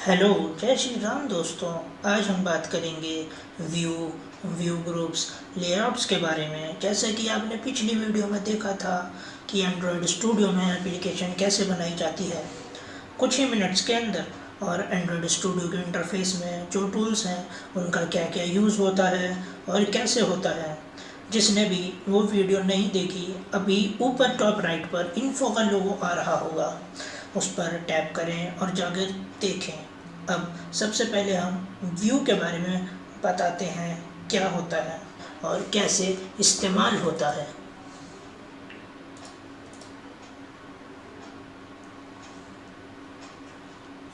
Hello, जय श्री राम दोस्तों। आज हम बात करेंगे व्यू व्यू ग्रुप्स लेआउट्स के बारे में। जैसे कि आपने पिछली वीडियो में देखा था कि एंड्रॉयड स्टूडियो में एप्लीकेशन कैसे बनाई जाती है कुछ ही मिनट्स के अंदर, और एंड्रॉयड स्टूडियो के इंटरफेस में जो टूल्स हैं उनका क्या क्या यूज़ होता है और कैसे होता है। जिसने भी वो वीडियो नहीं देखी, अभी ऊपर टॉप राइट पर इन्फो का लोगो आ रहा होगा, उस पर टैप करें और जाकर देखें। अब सबसे पहले हम व्यू के बारे में बताते हैं, क्या होता है और कैसे इस्तेमाल होता है।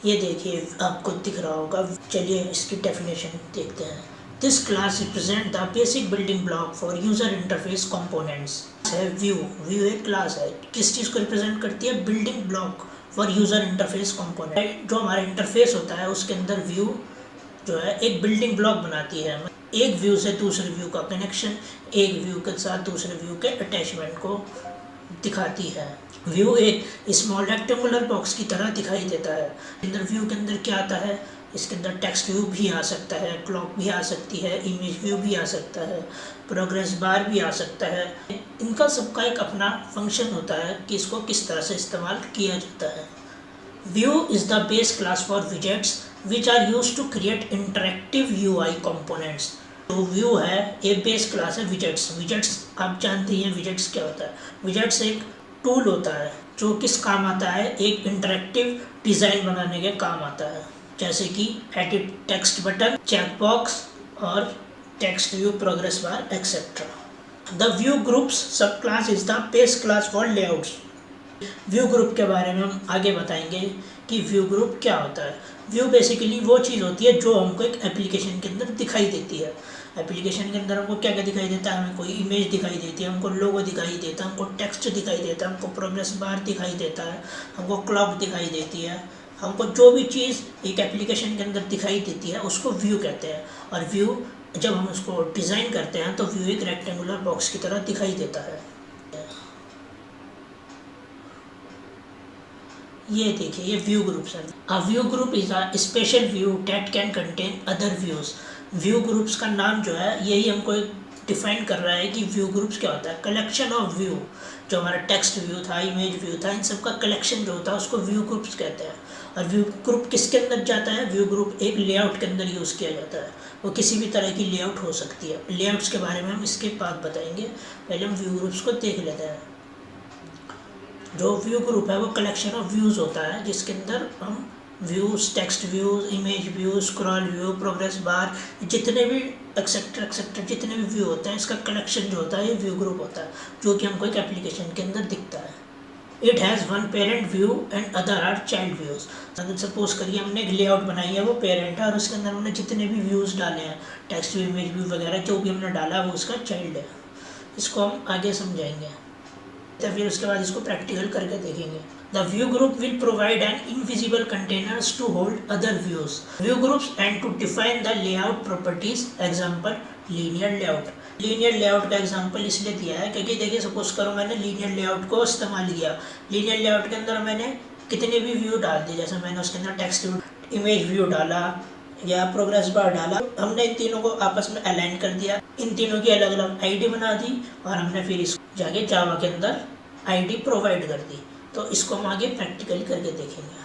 ये देखिए, आपको दिख रहा होगा। चलिए इसकी डेफिनेशन देखते हैं। This class represent the basic building block for user interface components. है व्यू एक क्लास है, किस चीज़ को रिप्रेजेंट करती है? Building block for user interface component. जो हमारा इंटरफेस होता है उसके अंदर व्यू जो है एक बिल्डिंग ब्लॉक बनाती है। एक व्यू से दूसरे व्यू का कनेक्शन, एक व्यू के साथ दूसरे व्यू के अटैचमेंट को दिखाती है। व्यू एक स्मॉल रेक्टेंगुलर बॉक्स की तरह दिखाई देता है। अंदर व्यू के अंदर क्या आता है? इसके अंदर टेक्स्ट व्यू भी आ सकता है, क्लॉक भी आ सकती है, इमेज व्यू भी आ सकता है, प्रोग्रेस बार भी आ सकता है। इनका सबका एक अपना फंक्शन होता है कि इसको किस तरह से इस्तेमाल किया जाता है। View is the base class for widgets which are use to create interactive UI components. तो व्यू है ये बेस क्लास है विजेट्स। विजेट्स आप जानते हैं विजेट्स क्या होता है। विजेट्स एक टूल होता है जो किस काम आता है? एक इंटरेक्टिव डिज़ाइन बनाने के काम आता है, जैसे कि edit text button, check box और text view, progress bar etcetera. The view groups sub class is the base class for layouts. View group के बारे में हम आगे बताएंगे कि व्यू ग्रुप क्या होता है। व्यू बेसिकली वो चीज़ होती है जो हमको एक एप्लीकेशन के अंदर दिखाई देती है। एप्लीकेशन के अंदर हमको क्या क्या दिखाई देता है? हमें कोई इमेज दिखाई देती है, हमको लोगो दिखाई देता है, हमको टेक्स्ट दिखाई देता है, हमको प्रोग्रेस बार दिखाई देता है, हमको क्लॉक दिखाई देती है। हमको जो भी चीज़ एक एप्लीकेशन के अंदर दिखाई देती है उसको व्यू कहते हैं। और व्यू जब हम उसको डिज़ाइन करते हैं तो व्यू एक रेक्टेंगुलर बॉक्स की तरह दिखाई देता है। ये देखिए, ये व्यू ग्रुप्स है। अ view group is a special view that can contain other views. View groups का नाम जो है यही हमको डिफाइन कर रहा है कि व्यू ग्रुप्स क्या होता है। कलेक्शन ऑफ व्यू, जो हमारा टेक्स्ट व्यू था, इमेज व्यू था, इन सब का कलेक्शन जो होता है उसको व्यू ग्रुप्स कहते हैं। और व्यू ग्रुप किसके अंदर जाता है? व्यू ग्रुप एक लेआउट के अंदर यूज़ किया जाता है। वो किसी भी तरह की लेआउट हो सकती है। लेआउट्स के बारे में हम इसके बाद बताएंगे, पहले हम व्यू ग्रुप्स को देख लेते हैं। जो व्यू ग्रुप है वो कलेक्शन ऑफ व्यूज़ होता है, जिसके अंदर हम views, text views, image views, scroll view, progress बार, जितने भी एक्सेट्रा जितने भी व्यू होते हैं, इसका कलेक्शन जो होता है ये व्यू ग्रुप होता है, जो कि हमको एक एप्लीकेशन के अंदर दिखता है। It has one parent view and other are child views. अगर सपोज करिए हमने एक लेआउट बनाई है, वो पेरेंट है और उसके अंदर हमने जितने भी व्यूज़ डाले हैं, टेक्स्ट व्यू, इमेज व्यू वगैरह जो भी हमने डाला है वो उसका चाइल्ड है। इसको हम आगे समझाएंगे, तो फिर उसके बाद इसको प्रैक्टिकल करके देखेंगे। The view group will provide an invisible containers to hold other views, view groups and to define the layout properties. Example linear layout. Linear layout का एग्जांपल इसलिए दिया है क्योंकि देखिए, सपोज करो मैंने लीनियर लेआउट को इस्तेमाल किया। लीनियर लेआउट के अंदर मैंने कितने भी व्यू डाल दिए, जैसे मैंने उसके अंदर टेक्स्ट व्यू, इमेज व्यू डाला या प्रोग्रेस बार डाला। हमने इन तीनों को आपस में अलाइन कर दिया, इन तीनों की अलग अलग आईडी बना दी और हमने फिर इसको जाके जावा के अंदर आईडी प्रोवाइड कर दी। तो इसको हम आगे प्रैक्टिकली करके देखेंगे।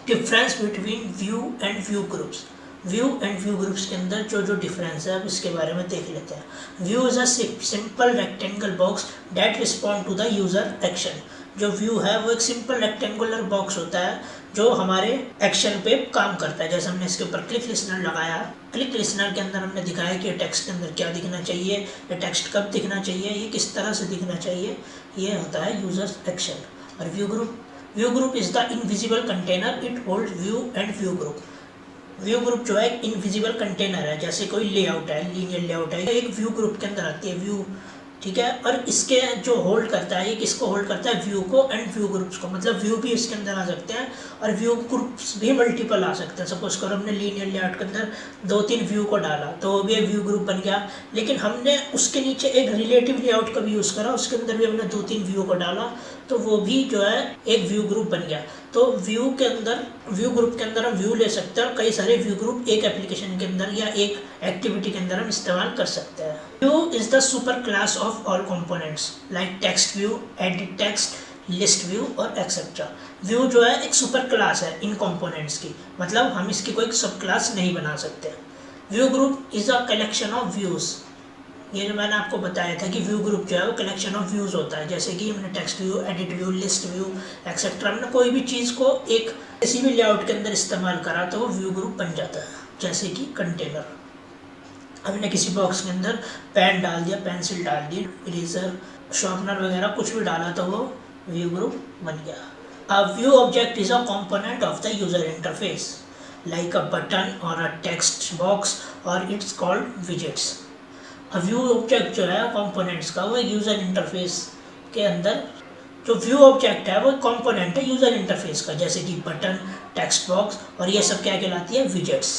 Difference between view and view groups. View and view groups के अंदर जो जो डिफरेंस है अब इसके बारे में देख लेते हैं। View is a simple rectangle box that respond to the user action. जो व्यू है वो एक सिंपल रेक्टेंगुलर बॉक्स होता है जो हमारे एक्शन पे काम करता है। जैसे हमने इसके ऊपर क्लिक लिसनर लगाया, क्लिक लिसनर के अंदर हमने दिखाया कि टेक्स्ट के अंदर क्या दिखना चाहिए, ये टेक्स्ट कब दिखना चाहिए, ये किस तरह से दिखना चाहिए, ये होता है यूजर एक्शन। और view group is the invisible container, it hold view and view group. View group जो है एक इनविजिबल कंटेनर है, जैसे कोई लेआउट है, लीनियर लेआउट है, एक व्यू ग्रुप के अंदर आती है व्यू, ठीक है। और इसके जो होल्ड करता है, ये किसको होल्ड करता है? व्यू को एंड व्यू ग्रुप्स को। मतलब व्यू भी इसके अंदर आ सकते हैं और व्यू ग्रुप्स भी मल्टीपल आ सकते हैं। सपोज करो हमने लीनियर लेआउट के अंदर 2-3 व्यू को डाला तो वो भी एक व्यू ग्रुप बन गया। लेकिन हमने उसके नीचे एक रिलेटिव लेआउट का भी यूज़ करा, उसके अंदर भी हमने 2-3 व्यू को डाला तो वो भी जो है एक व्यू ग्रुप बन गया। तो व्यू ग्रुप के अंदर हम व्यू ले सकते हैं और कई सारे व्यू ग्रुप एक एप्लीकेशन के अंदर या एक एक्टिविटी के अंदर हम इस्तेमाल कर सकते हैं। View is the super class of all components like text view, edit text, list view और एक्सेट्रा। व्यू जो है एक सुपर क्लास है इन कंपोनेंट्स की, मतलब हम इसकी कोई सब क्लास नहीं बना सकते। View group is a collection of views. ये जो मैंने आपको बताया था कि व्यू ग्रुप जो है वो कलेक्शन ऑफ व्यूज होता है, जैसे कि हमने text view, edit view, list view etcetera, हमने कोई भी चीज़ को एक किसी भी लेआउट के अंदर इस्तेमाल करा तो वो व्यू ग्रुप बन जाता है। जैसे कि कंटेनर, हमने किसी बॉक्स के अंदर पेन डाल दिया, पेंसिल डाल दी, इरेजर, शार्पनर वगैरह कुछ भी डाला तो वो व्यू ग्रुप बन गया। A view object is a component of the user interface like a button और अ टेक्स्ट बॉक्स और it's called widgets. View object जो है कंपोनेंट्स का, वो यूज़र इंटरफेस के अंदर जो व्यू ऑब्जेक्ट है वो कंपोनेंट है यूज़र इंटरफेस का, जैसे कि बटन, टेक्स्ट बॉक्स और ये सब क्या कहलाती है, widgets.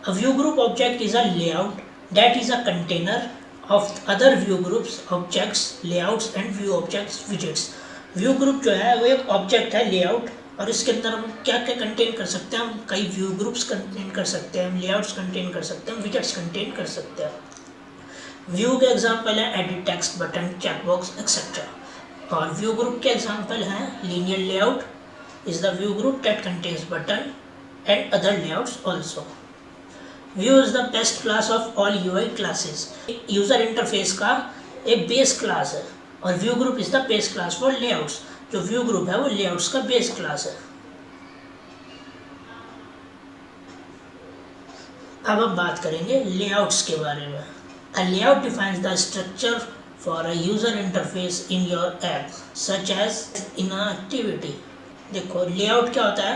A view group object is a layout that is a container of other view groups objects, layouts and view objects widgets. View group जो है वो एक ऑब्जेक्ट है लेआउट, और इसके अंदर हम क्या क्या कंटेन कर सकते हैं, हम कई व्यू ग्रुप्स कंटेन कर सकते हैं, हम लेआउट्स कंटेन कर सकते हैं, विजेट्स कंटेन कर सकते हैं। व्यू के एग्जाम्पल है edit text, button, checkbox etcetera. और व्यू ग्रुप के एग्जाम्पल हैं linear layout is the view group that contains button and other layouts also. View is the best class of all UI classes. User interface का एक base class है और view group is the base class for layouts. जो view group है वो layouts का base class है। अब हम बात करेंगे लेआउट्स के बारे में। A layout defines the structure for a user interface in your app, such as in an activity। देखो लेआउट क्या होता है,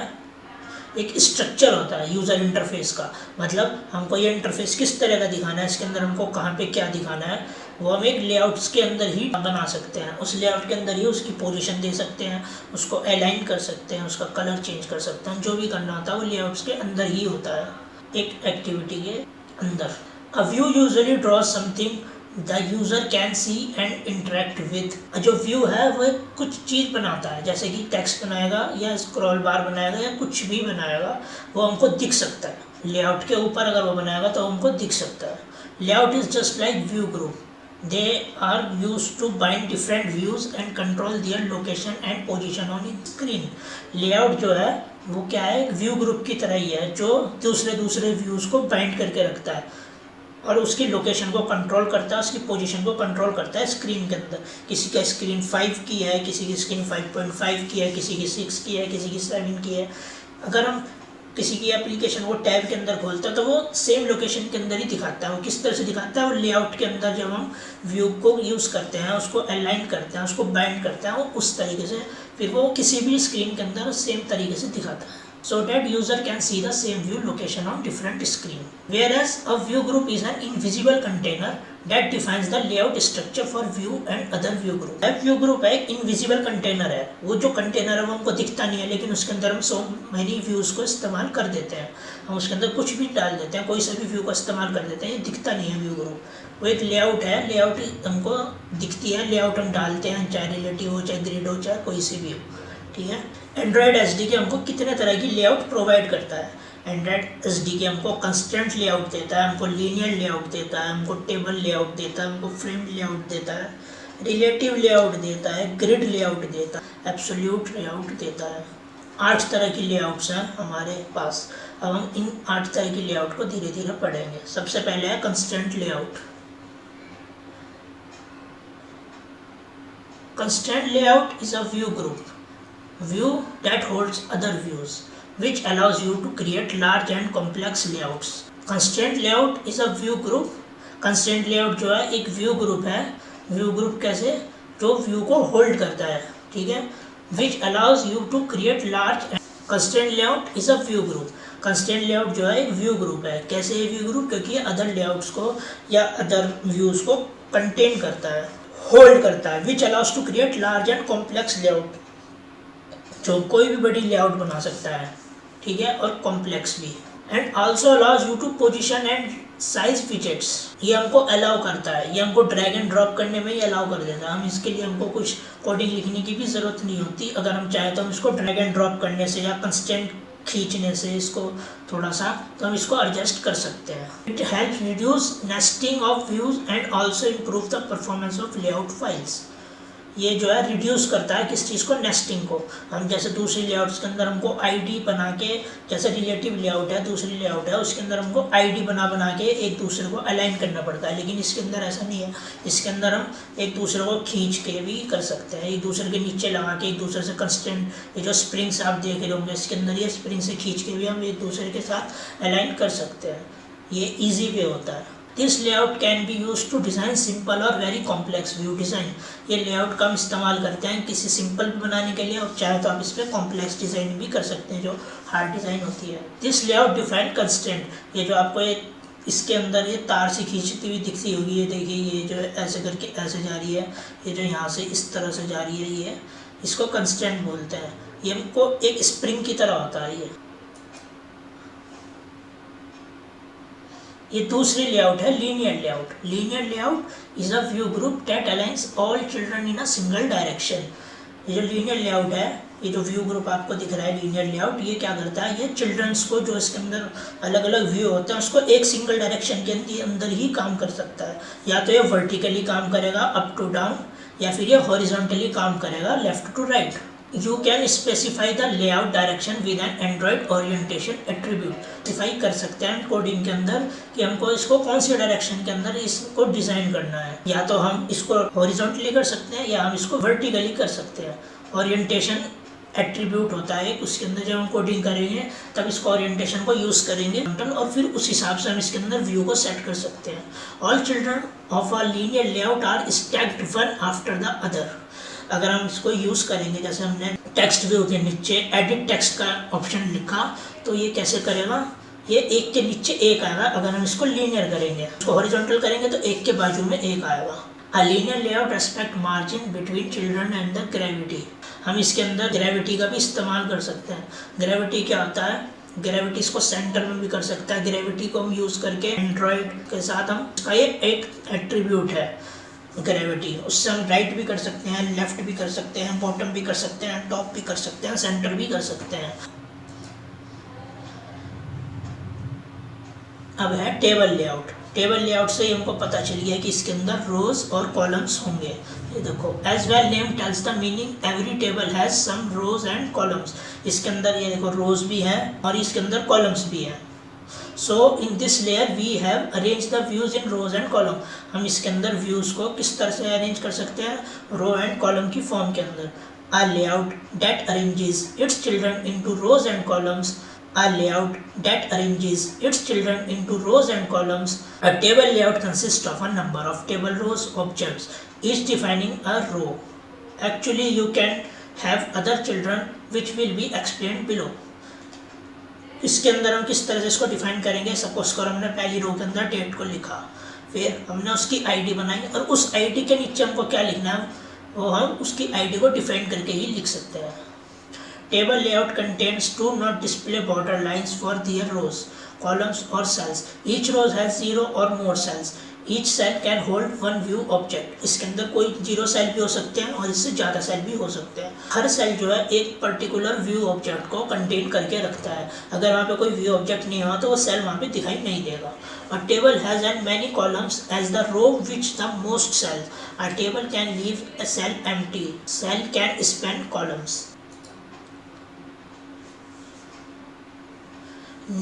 एक स्ट्रक्चर होता है यूज़र इंटरफेस का, मतलब हमको ये इंटरफेस किस तरह का दिखाना है, इसके अंदर हमको कहाँ पे क्या दिखाना है, वो हम एक लेआउट्स के अंदर ही बना सकते हैं। उस लेआउट के अंदर ही उसकी पोजीशन दे सकते हैं, उसको अलाइन कर सकते हैं, उसका कलर चेंज कर सकते हैं, जो भी करना होता है वो लेआउट्स के अंदर ही होता है, एक एक्टिविटी के अंदर। A view usually draws something the user can see and interact with। जो व्यू है वो कुछ चीज़ बनाता है, जैसे कि टेक्स्ट बनाएगा या स्क्रॉल बार बनाएगा या कुछ भी बनाएगा, वो हमको दिख सकता है। लेआउट के ऊपर अगर वो बनाएगा तो हमको दिख सकता है। Layout is just like view group, they are used to bind different views and control their location and position on screen. Layout जो है वो क्या है, व्यू ग्रुप की तरह ही है, जो दूसरे व्यूज़ को बाइंड करके रखता है और उसकी लोकेशन को कंट्रोल करता है, उसकी पोजीशन को कंट्रोल करता है स्क्रीन के अंदर। किसी का स्क्रीन 5 की है, किसी की स्क्रीन 5.5 की है, किसी की 6 की है, किसी की 7 की है। अगर हम किसी की एप्लीकेशन वो टैब के अंदर खोलते हैं तो वो सेम लोकेशन के अंदर ही दिखाता है। वो किस तरह से दिखाता है, वो लेआउट के अंदर जब हम व्यू को यूज़ करते हैं, उसको अलाइन करते हैं, उसको बाइंड करते हैं, वो उस तरीके से फिर वो किसी भी स्क्रीन के अंदर सेम तरीके से दिखाता है, so that user can see the same view location on different screen. Whereas a view group is an invisible container that defines the layout structure for view and other view group। View group है, invisible container है, वो जो container है वो हमको दिखता नहीं है, लेकिन उसके अंदर हम so many व्यूज़ को इस्तेमाल कर देते हैं, हम उसके अंदर कुछ भी डाल देते हैं, कोई सा भी व्यू को इस्तेमाल कर देते हैं, ये दिखता नहीं है व्यू ग्रुप। वो एक लेआउट है, लेआउट हमको दिखती है, लेआउट हम डालते हैं, चाहे रिलेटिव हो, चाहे ग्रिड हो, चाहे कोई सी भी हो, ठीक है। एंड्रॉयड एसडीके हमको कितने तरह की लेआउट प्रोवाइड करता है। एंड्रॉयड एसडीके हमको कंस्टेंट लेआउट देता है, हमको लीनियर लेआउट देता है, हमको टेबल लेआउट देता है, हमको फ्रेम लेआउट देता है, रिलेटिव लेआउट देता है, ग्रिड लेआउट देता है, एब्सोल्यूट लेआउट देता है। 8 तरह की लेआउट्स हैं हमारे पास। अब हम इन 8 तरह की लेआउट को धीरे धीरे पढ़ेंगे। सबसे पहले है constant layout. Constant layout is a view group view that holds other views, which allows you to create large and complex layouts। Constraint layout is a view group। Constraint layout जो है एक view group है। view group कैसे, जो view को hold करता है, ठीक है। which allows you to create large and constraint layout is a view group। constraint layout जो है एक view group है। कैसे ये view group, क्योंकि other layouts को या other views को contain करता है, hold करता है। which allows to create large and complex layout, जो कोई भी बड़ी लेआउट बना सकता है, ठीक है, और कॉम्प्लेक्स भी। And also allows you to position and size widgets. ये हमको अलाउ करता है, ये हमको ड्रैग एंड ड्रॉप करने में ही अलाउ कर देता है। हम इसके लिए हमको कुछ कोडिंग लिखने की भी ज़रूरत नहीं होती। अगर हम चाहें तो हम इसको ड्रैग एंड ड्रॉप करने से या कंस्टेंट खींचने से इसको थोड़ा सा तो हम इसको एडजस्ट कर सकते हैं। It helps reduce nesting of views and also improve the performance of layout files. ये जो है रिड्यूस करता है किस चीज़ को, नेस्टिंग को। हम जैसे दूसरी लेआउट्स के अंदर हमको आईडी बना के, जैसे रिलेटिव लेआउट है, दूसरी लेआउट है, उसके अंदर हमको आईडी बना के एक दूसरे को अलाइन करना पड़ता है, लेकिन इसके अंदर ऐसा नहीं है। इसके अंदर हम एक दूसरे को खींच के भी कर सकते हैं, एक दूसरे के नीचे लगा के, एक दूसरे से कंस्टेंट, ये जो स्प्रिंग्स आप देख रहे होंगे इसके अंदर, ये स्प्रिंग से खींच के भी हम एक दूसरे के साथ अलाइन कर सकते हैं। ये ईजी वे होता है। This layout can be use to design simple और वेरी कॉम्प्लेक्स व्यू डिज़ाइन। ये लेआउट का हम इस्तेमाल करते हैं किसी सिंपल बनाने के लिए, और चाहे तो आप इस पर कॉम्प्लेक्स डिज़ाइन भी कर सकते हैं जो हार्ड डिज़ाइन होती है। This layout define constant. ये जो आपको ये इसके अंदर ये तार से खींचती हुई दिखती होगी, ये देखिए, ये जो ऐसे करके ऐसे जा रही है, ये जो यहाँ से इस तरह से जा रही है, ये इसको कंस्टेंट बोलते हैं। ये हमको एक स्प्रिंग की तरह होता है। ये दूसरी लेआउट है linear layout. Linear layout is a view group that aligns all children in a single direction. ये जो लीनियर लेआउट है, ये जो व्यू ग्रुप आपको दिख रहा है लीनियर लेआउट, ये क्या करता है, ये चिल्ड्रंस को जो इसके अंदर अलग अलग व्यू होते हैं उसको एक सिंगल डायरेक्शन के अंदर ही काम कर सकता है। या तो ये वर्टिकली काम करेगा अप टू डाउन, या फिर ये हॉरिजॉन्टली काम करेगा left to right. You can specify the layout direction with an Android orientation attribute। Specify कर सकते हैं कोडिंग के अंदर कि हमको इसको कौन सी डायरेक्शन के अंदर इसको डिज़ाइन करना है। या तो हम इसको हॉरिजॉन्टली कर सकते हैं या हम इसको वर्टिकली कर सकते हैं। ओरिएंटेशन एट्रीब्यूट होता है उसके अंदर, जब हम कोडिंग करेंगे तब इसको ओरिएंटेशन को यूज़ करेंगे और फिर उस हिसाब से हम इसके अंदर व्यू को सेट कर सकते हैं। All children of a linear layout are stacked one after the other. अगर हम इसको यूज़ करेंगे, जैसे हमने टेक्स्ट व्यू के नीचे एडिट टेक्स्ट का ऑप्शन लिखा, तो ये कैसे करेगा, ये एक के नीचे एक आएगा। अगर हम इसको लीनियर करेंगे, इसको हॉरिजॉन्टल करेंगे तो एक के बाजू में एक आएगा। अ linear layout respect margin between children and the gravity. हम इसके अंदर ग्रेविटी का भी इस्तेमाल कर सकते हैं। ग्रेविटी क्या होता है, ग्रेविटी इसको सेंटर में भी कर सकता है। ग्रेविटी को हम यूज़ करके एंड्रॉयड के साथ हम, इसका ये एक एट्रीब्यूट है ग्रेविटी, उससे हम राइट भी कर सकते हैं, लेफ्ट भी कर सकते हैं, बॉटम भी कर सकते हैं, टॉप भी कर सकते हैं, सेंटर भी कर सकते हैं। अब है टेबल लेआउट। टेबल लेआउट से ही हमको पता चल गया कि इसके अंदर रोज और कॉलम्स होंगे। ये देखो, as well name tells the meaning every table has some rows and columns. इसके अंदर ये देखो रोज भी है और इसके अंदर कॉलम्स भी है। So in this layer we have arrange the views in rows and column. हम इसके अंदर व्यूज को किस तरह से अरेंज कर सकते हैं, रो एंड कॉलम की फॉर्म के अंदर। A layout that arranges its children into rows and columns. A layout that arranges its children into rows and columns. A table layout consists of a number of table rows objects, each defining a row. Actually, you can have other children which will be explained below. इसके अंदर हम किस तरह से इसको define करेंगे, suppose कर हमने पहली रो के अंदर डेट को लिखा, फिर हमने उसकी आईडी बनाई और उस आईडी के नीचे हमको क्या लिखना है, वो हम उसकी आईडी को डिफाइन करके ही लिख सकते हैं। Table layout contains do not display border lines for their rows, columns or cells. Each row has 0 or more cells. Each cell can hold one view object. इसके अंदर कोई 0 सेल भी हो सकते हैं और इससे ज़्यादा सेल भी हो सकते हैं। हर सेल जो है एक पर्टिकुलर व्यू ऑब्जेक्ट को कंटेन करके रखता है। अगर वहाँ पे कोई व्यू ऑब्जेक्ट नहीं हुआ तो वो सेल वहाँ पे दिखाई नहीं देगा। A table has as many columns as the row which the most cells. A table can leave a cell empty. Cell can span columns.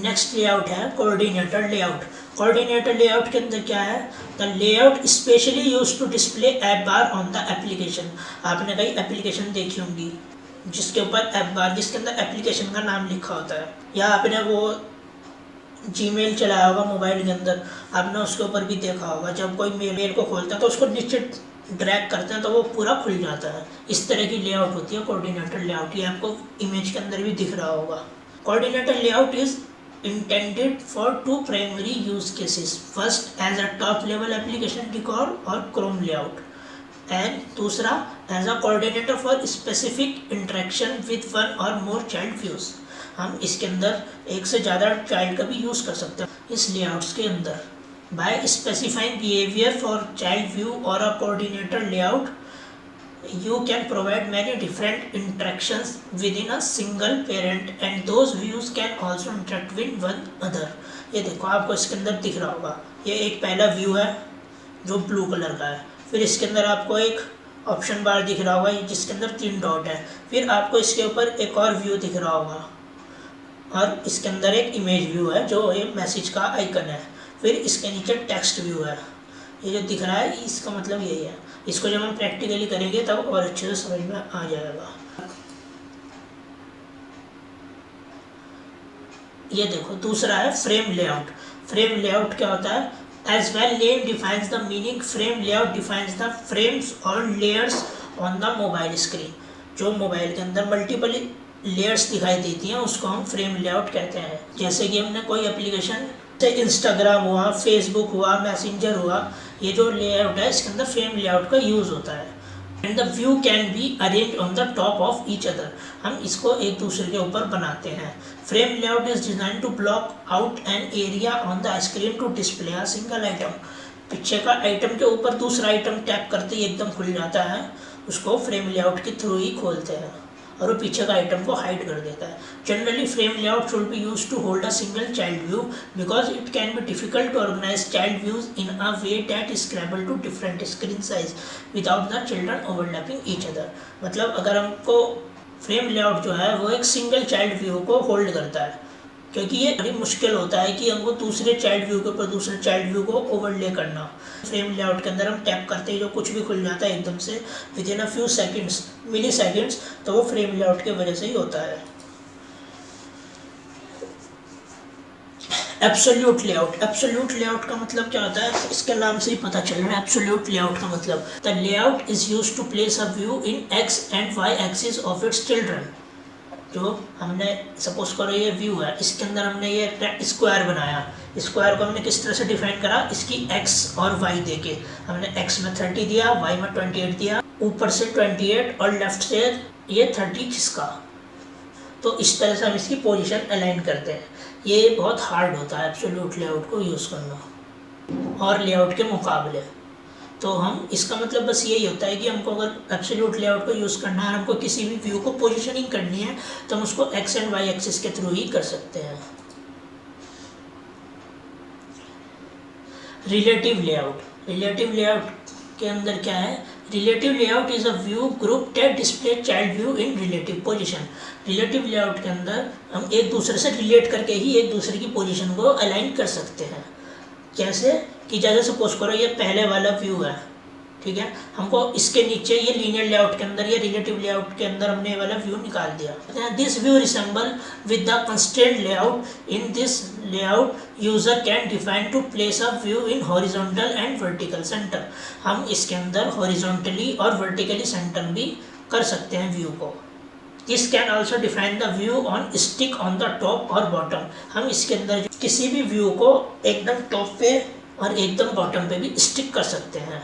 Next layout है कोऑर्डिनेटर लेआउट। कोऑर्डिनेटर लेआउट के अंदर क्या है, the layout specially use to display app bar on the application. आपने कई application देखी होंगी जिसके ऊपर ऐप बार, जिसके अंदर एप्लीकेशन का नाम लिखा होता है, या आपने वो जीमेल चलाया होगा मोबाइल के अंदर, आपने उसके ऊपर भी देखा होगा, जब कोई मेल को खोलता है तो उसको नीचे ड्रैग करते हैं तो वो पूरा खुल जाता है। इस तरह की लेआउट होती है कोऑर्डिनेटर लेआउट। ये आपको इमेज के अंदर भी दिख रहा होगा। Coordinator layout is intended for two primary use cases. First as a top level application decor or Chrome layout, and दूसरा as a coordinator for specific interaction with one or more child views. हम इसके अंदर एक से ज़्यादा child का भी use कर सकते हैं इस लेआउट्स के अंदर। By specifying behaviour for child view और a coordinator layout you can provide many different interactions within a single parent and those views can also interact with one another। ये देखो आपको इसके अंदर दिख रहा होगा, ये एक पहला व्यू है जो ब्लू कलर का है, फिर इसके अंदर आपको एक ऑप्शन बार दिख रहा होगा जिसके अंदर 3 डॉट है, फिर आपको इसके ऊपर एक और व्यू दिख रहा होगा और इसके अंदर एक इमेज व्यू है जो एक मैसेज का आइकन है, फिर इसके नीचे टेक्स्ट व्यू है। ये जो दिख रहा है इसका मतलब यही है। इसको जब हम प्रैक्टिकली करेंगे तब और अच्छे से समझ में आ जाएगा। ये देखो दूसरा है फ्रेम लेआउट। फ्रेम लेआउट क्या होता है? As well name defines the meaning, frame layout defines the frames और layers on the mobile screen. जो मोबाइल के अंदर मल्टीपल लेयर्स दिखाई देती हैं उसको हम फ्रेम लेआउट कहते हैं। जैसे कि हमने कोई एप्लीकेशन जैसे इंस्टाग्राम हुआ, फेसबुक हुआ, मैसेंजर हुआ, ये जो लेआउट है इसके अंदर फ्रेम लेआउट का यूज़ होता है। And the view can be arrange on the top of each other, हम इसको एक दूसरे के ऊपर बनाते हैं। Frame layout is design to block out an area on the screen to display a single item. पीछे का आइटम के ऊपर दूसरा आइटम टैप करते ही एकदम खुल जाता है, उसको फ्रेम लेआउट के थ्रू ही खोलते हैं और वो पीछे का आइटम को हाइड कर देता है। Generally frame layout should be used to hold a single child view because it can be difficult to organise child views in a way that is scalable to different screen size without the children overlapping each other. मतलब अगर हमको frame layout जो है वो एक single child view को hold करता है, क्योंकि ये बड़ी मुश्किल होता है कि हमको दूसरे चाइल्ड व्यू के ऊपर दूसरे चाइल्ड व्यू को ओवरले करना। फ्रेम लेआउट के अंदर हम टैप करते ही जो कुछ भी खुल जाता है एकदम से within a few seconds, milliseconds, तो वो फ्रेम लेआउट की वजह से ही होता है। Absolute layout. एब्सोल्यूट लेआउट का मतलब क्या होता है? इसके नाम से ही पता चल रहा है एब्सोल्यूट लेआउट का मतलब the layout is used to place a view in x and y axis of its children. जो हमने सपोज करो ये व्यू है, इसके अंदर हमने ये स्क्वायर बनाया, स्क्वायर को हमने किस तरह से डिफाइन करा? इसकी x और y देके हमने x में 30 दिया, y में 28 दिया, ऊपर से 28 और लेफ्ट से ये 30 खिसका, तो इस तरह से हम इसकी पोजीशन अलाइन करते हैं। ये बहुत हार्ड होता है एब्सोल्यूट लेआउट को यूज़ करना और लेआउट के मुकाबले। तो हम इसका मतलब बस यही होता है कि हमको अगर एब्सोल्यूट लेआउट को यूज़ करना है, हमको किसी भी व्यू को पोजीशनिंग करनी है तो हम उसको एक्स एंड वाई एक्सिस के थ्रू ही कर सकते हैं। Relative layout. रिलेटिव लेआउट के अंदर क्या है? Relative layout is a view group that display child view in relative position. Relative layout के अंदर हम एक दूसरे से रिलेट करके ही एक दूसरे की पोजीशन को अलाइन कर सकते हैं। कैसे? कि जैसे सपोज करो ये पहले वाला व्यू है, ठीक है, हमको इसके नीचे ये लीनियर लेआउट के अंदर, ये रिलेटिव लेआउट के अंदर हमने ये वाला व्यू निकाल दिया। This view resemble with the constraint layout. In this layout user can define to place a view in horizontal and vertical centre. हम इसके अंदर हॉरिजॉन्टली और वर्टिकली सेंटर भी कर सकते हैं व्यू को। This can also define the view on stick on the top और बॉटम। हम इसके अंदर किसी भी व्यू को एकदम टॉप पे और एकदम बॉटम पे भी स्टिक कर सकते हैं।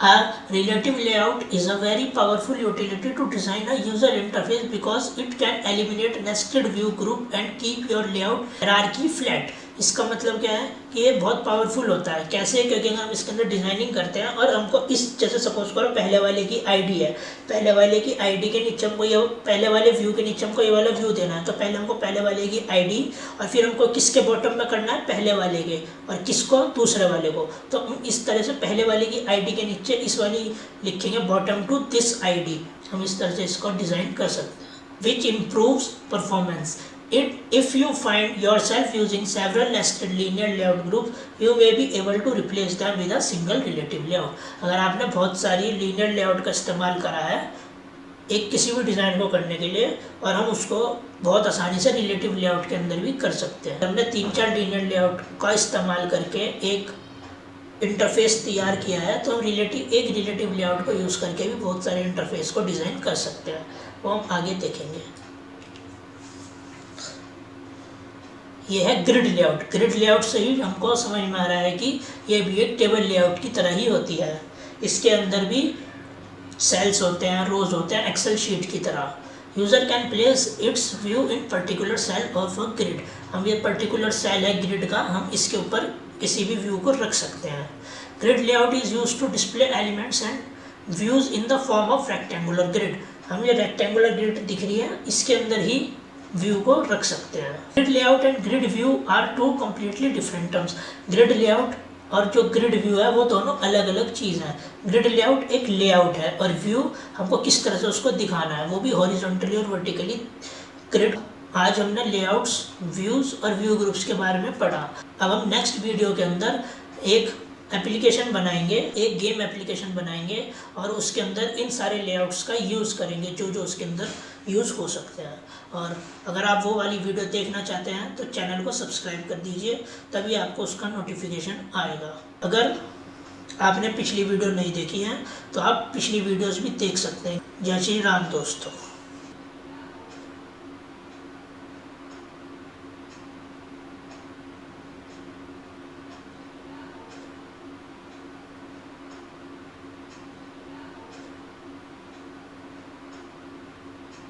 A relative layout is a very powerful utility to design a user interface because it can eliminate nested view group and keep your layout hierarchy flat। इसका मतलब क्या है कि ये बहुत पावरफुल होता है। कैसे? क्योंकि हम इसके अंदर डिज़ाइनिंग करते हैं और हमको इस जैसे सपोज करो पहले वाले की आईडी है, पहले वाले की आईडी के नीचे हमको ये पहले वाले व्यू के नीचे हमको ये वाला व्यू देना है, तो पहले हमको पहले वाले की आईडी और फिर हमको किसके बॉटम में करना है? पहले वाले के, और किसको? दूसरे वाले को। तो हम इस तरह से पहले वाले की आईडी के नीचे इस वाली लिखेंगे बॉटम टू दिस आईडी। हम इस तरह से इसको डिज़ाइन कर सकते हैं। Which improves performance. If you find yourself using several nested linear layout groups, you may be able to replace them with a single relative layout। अगर आपने बहुत सारी linear layout का इस्तेमाल करा है एक किसी भी डिज़ाइन को करने के लिए, और हम उसको बहुत आसानी से रिलेटिव लेआउट के अंदर भी कर सकते हैं। हमने 3-4 linear layout का इस्तेमाल करके एक इंटरफेस तैयार किया है, तो हम एक रिलेटिव लेआउट को यूज़ करके भी बहुत सारे इंटरफेस को डिज़ाइन कर सकते हैं। वो हम आगे देखेंगे। ये है ग्रिड लेआउट। ग्रिड लेआउट से ही हमको समझ में आ रहा है कि ये भी एक टेबल लेआउट की तरह ही होती है। इसके अंदर भी सेल्स होते हैं, रोज होते हैं, एक्सेल शीट की तरह। User can place its view in particular cell of a grid. हम ये पर्टिकुलर सेल है ग्रिड का, हम इसके ऊपर किसी भी व्यू को रख सकते हैं। Grid layout is use to display elements and views in the form of rectangular grid. हम ये रेक्टेंगुलर ग्रिड दिख रही है, इसके अंदर ही व्यू को रख सकते हैं। Grid layout and grid view are two completely different terms. Grid layout और जो ग्रिड व्यू है वो दोनों अलग अलग चीज़ हैं। ग्रिड लेआउट एक लेआउट है और व्यू हमको किस तरह से उसको दिखाना है, वो भी हॉरिजॉन्टली और वर्टिकली। ग्रिड आज हमने लेआउट्स, व्यूज़ और व्यू ग्रुप्स के बारे में पढ़ा। अब हम नेक्स्ट वीडियो के अंदर एक एप्लीकेशन बनाएंगे, एक गेम एप्लीकेशन बनाएंगे और उसके अंदर इन सारे लेआउट्स का यूज़ करेंगे जो जो उसके अंदर यूज़ हो सकते हैं। और अगर आप वो वाली वीडियो देखना चाहते हैं तो चैनल को सब्सक्राइब कर दीजिए, तभी आपको उसका नोटिफिकेशन आएगा। अगर आपने पिछली वीडियो नहीं देखी है तो आप पिछली वीडियोस भी देख सकते हैं। जय श्री राम दोस्तों।